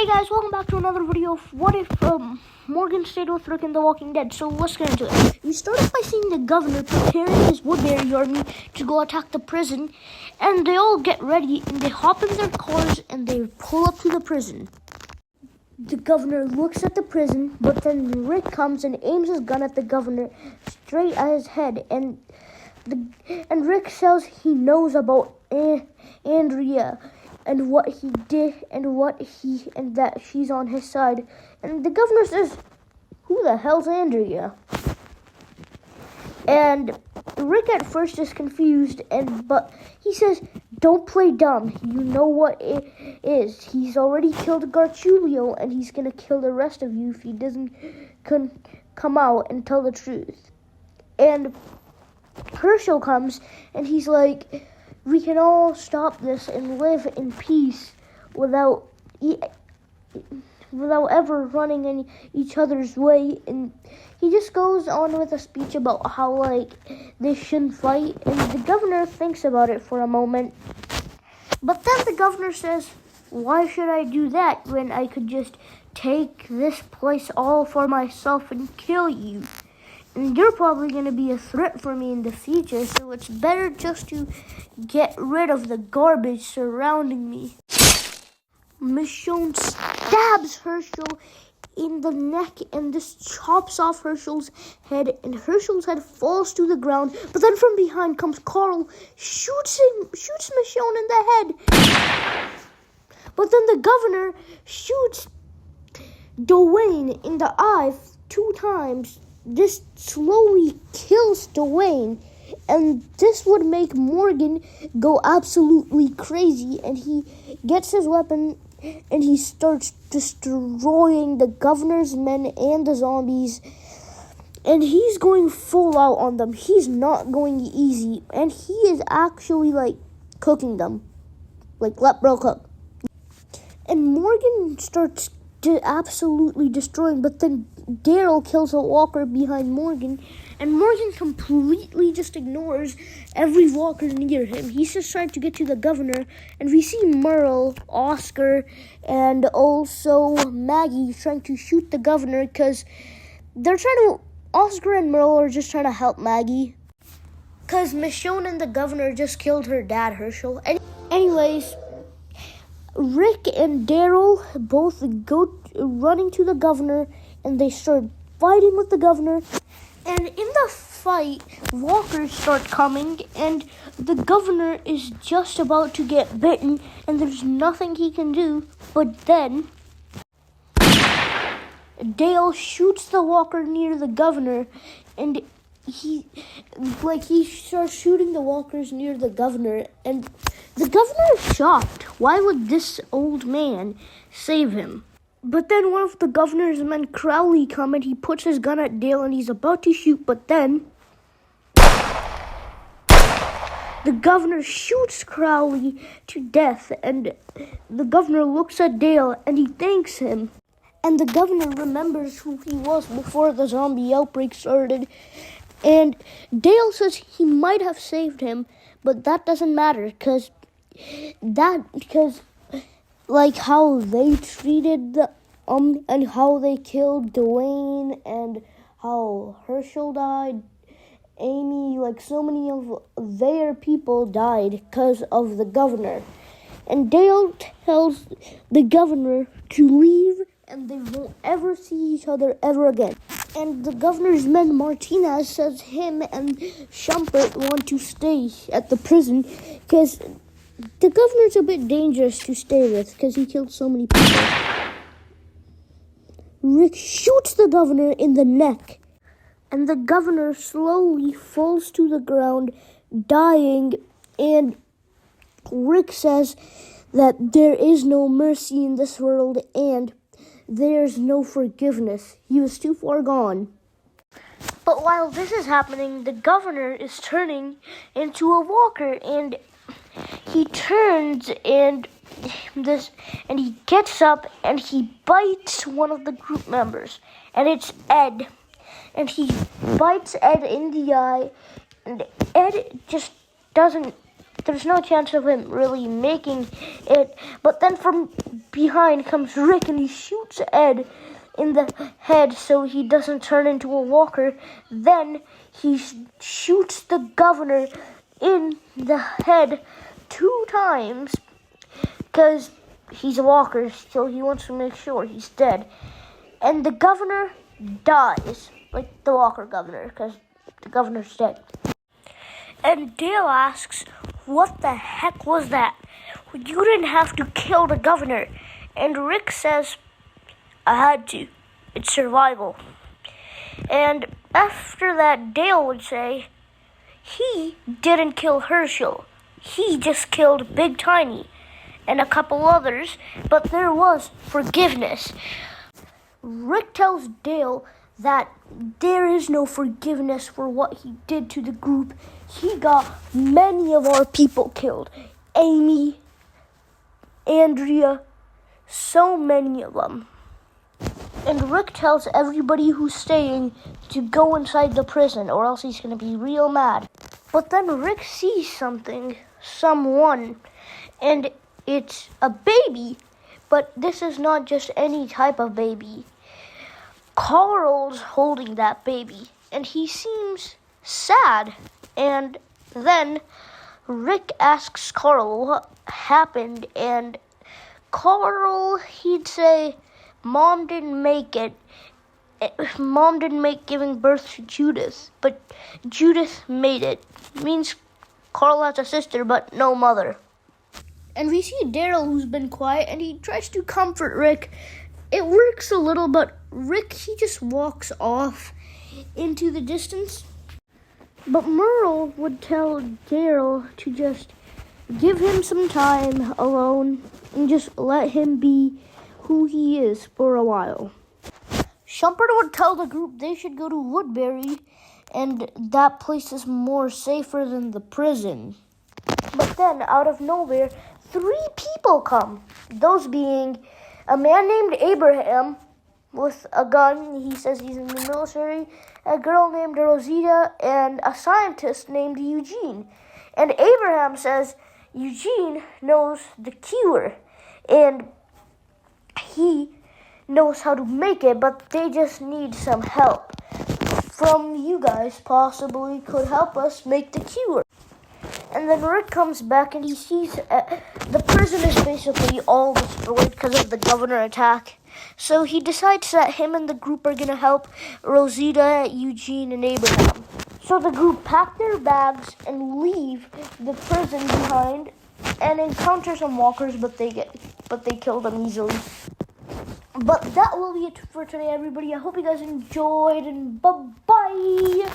Hey guys, welcome back to another video of what if Morgan stayed with Rick in The Walking Dead. So let's get into it. We start off by seeing the governor preparing his Woodbury army to go attack the prison, and they all get ready and they hop in their cars and they pull up to the prison. The governor looks at the prison, but then Rick comes and aims his gun at the governor straight at his head, and Rick says he knows about Andrea and what he did and that she's on his side. And the governor says, "Who the hell's Andrea?" And Rick at first is confused, but he says, "Don't play dumb. You know what it is. He's already killed Garchulio, and he's gonna kill the rest of you if he doesn't come out and tell the truth." And Herschel comes, and he's like, "We can all stop this and live in peace without ever running in each other's way." And he just goes on with a speech about how they shouldn't fight, and the governor thinks about it for a moment. But then the governor says, "Why should I do that when I could just take this place all for myself and kill you? And you're probably going to be a threat for me in the future, so it's better just to get rid of the garbage surrounding me." Michonne stabs Herschel in the neck, and this chops off Herschel's head, and Herschel's head falls to the ground. But then from behind comes Carl, shoots Michonne in the head. But then the governor shoots Dwayne in the eye 2 times. This slowly kills Dwayne, and this would make Morgan go absolutely crazy, and he gets his weapon and he starts destroying the governor's men and the zombies, and he's going full out on them. He's not going easy, and he is actually cooking them, let bro cook. And Morgan starts absolutely destroying, but then Daryl kills a walker behind Morgan, and Morgan completely just ignores every walker near him. He's just trying to get to the governor, and we see Merle, Oscar, and also Maggie trying to shoot the governor because Oscar and Merle are just trying to help Maggie because Michonne and the governor just killed her dad, Herschel. Anyways, Rick and Daryl both go running to the governor, and they start fighting with the governor. And in the fight, walkers start coming, and the governor is just about to get bitten, and there's nothing he can do. But then Dale shoots the walker near the governor, and he starts shooting the walkers near the governor, and the governor is shocked. Why would this old man save him? But then one of the governor's men, Crowley, come, and he puts his gun at Dale, and he's about to shoot, but then the governor shoots Crowley to death, and the governor looks at Dale, and he thanks him. And the governor remembers who he was before the zombie outbreak started. And Dale says he might have saved him, but that doesn't matter because how they treated and how they killed Dwayne and how Herschel died, Amy, so many of their people died because of the governor. And Dale tells the governor to leave, and they won't ever see each other ever again. And the governor's men, Martinez, says him and Shumpert want to stay at the prison because the governor's a bit dangerous to stay with because he killed so many people. Rick shoots the governor in the neck, and the governor slowly falls to the ground, dying, and Rick says that there is no mercy in this world, and there's no forgiveness. He was too far gone. But while this is happening, the governor is turning into a walker, and he turns and he gets up and he bites one of the group members, and it's Ed. And he bites Ed in the eye, and Ed just doesn't there's no chance of him really making it. But then from behind comes Rick, and he shoots Ed in the head so he doesn't turn into a walker. Then he shoots the governor in the head 2 times because he's a walker, so he wants to make sure he's dead. And the governor dies, like the walker governor, because the governor's dead. And Dale asks, what the heck was that? You didn't have to kill the governor. And Rick says, I had to. It's survival. And after that, Dale would say, he didn't kill Herschel. He just killed Big Tiny and a couple others, but there was forgiveness. Rick tells Dale that there is no forgiveness for what he did to the group. He got many of our people killed. Amy, Andrea, so many of them. And Rick tells everybody who's staying to go inside the prison or else he's going to be real mad. But then Rick sees someone, and it's a baby, but this is not just any type of baby. Carl's holding that baby, and he seems sad. And then Rick asks Carl what happened, and Carl, he'd say, Mom didn't make it. Mom didn't make giving birth to Judith, but Judith made it. Means Carl has a sister, but no mother. And we see Daryl, who's been quiet, and he tries to comfort Rick. It works a little, but Rick, he just walks off into the distance. But Merle would tell Daryl to just give him some time alone and just let him be who he is for a while. Shumpert would tell the group they should go to Woodbury, and that place is more safer than the prison. But then, out of nowhere, 3 people come. Those being a man named Abraham with a gun. He says he's in the military. A girl named Rosita, and a scientist named Eugene. And Abraham says Eugene knows the cure, and he knows how to make it, but they just need some help from you guys. Possibly could help us make the cure. And then Rick comes back and he sees the prison is basically all destroyed because of the governor attack. So he decides that him and the group are going to help Rosita, Eugene, and Abraham. So the group pack their bags and leave the prison behind and encounter some walkers, but they kill them easily. But that will be it for today, everybody. I hope you guys enjoyed, and bye-bye!